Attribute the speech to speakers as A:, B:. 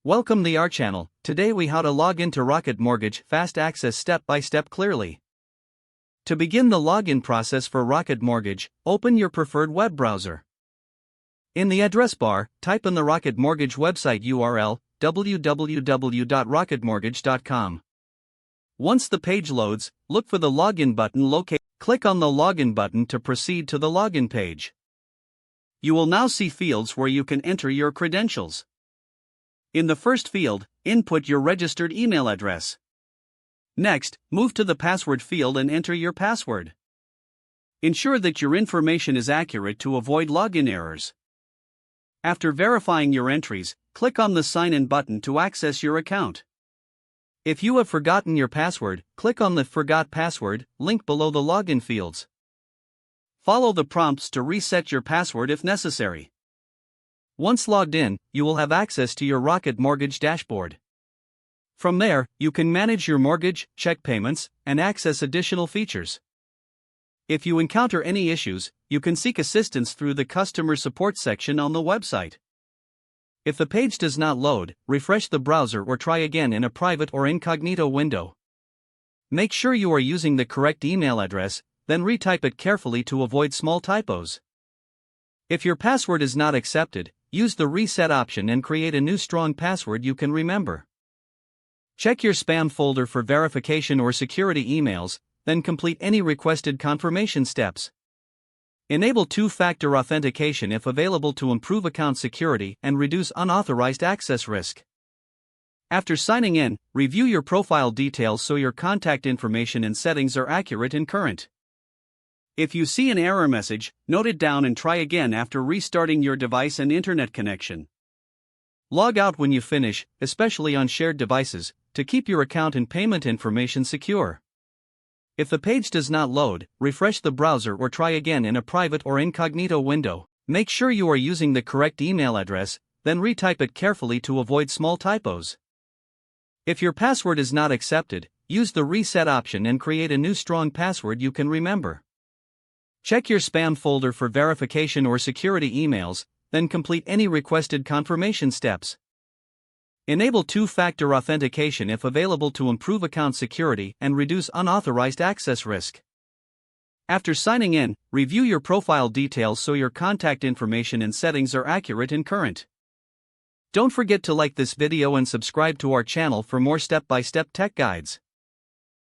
A: Welcome to our channel. Today we how to log into Rocket Mortgage Fast Access step by step clearly. To begin the login process for Rocket Mortgage, open your preferred web browser. In the address bar, type in the Rocket Mortgage website URL, www.rocketmortgage.com. Once the page loads, look for the login button located. Click on the login button to proceed to the login page. You will now see fields where you can enter your credentials. In the first field, input your registered email address. Next, move to the password field and enter your password. Ensure that your information is accurate to avoid login errors. After verifying your entries, click on the Sign In button to access your account. If you have forgotten your password, click on the Forgot Password link below the login fields. Follow the prompts to reset your password if necessary. Once logged in, you will have access to your Rocket Mortgage dashboard. From there, you can manage your mortgage, check payments, and access additional features. If you encounter any issues, you can seek assistance through the customer support section on the website. If the page does not load, refresh the browser or try again in a private or incognito window. Make sure you are using the correct email address, then retype it carefully to avoid small typos. If your password is not accepted, use the reset option and create a new strong password you can remember. Check your spam folder for verification or security emails, then complete any requested confirmation steps. Enable two-factor authentication if available to improve account security and reduce unauthorized access risk. After signing in, review your profile details so your contact information and settings are accurate and current. If you see an error message, note it down and try again after restarting your device and internet connection. Log out when you finish, especially on shared devices, to keep your account and payment information secure. If the page does not load, refresh the browser or try again in a private or incognito window. Make sure you are using the correct email address, then retype it carefully to avoid small typos. If your password is not accepted, use the reset option and create a new strong password you can remember. Check your spam folder for verification or security emails, then complete any requested confirmation steps. Enable two-factor authentication if available to improve account security and reduce unauthorized access risk. After signing in, review your profile details so your contact information and settings are accurate and current. Don't forget to like this video and subscribe to our channel for more step-by-step tech guides.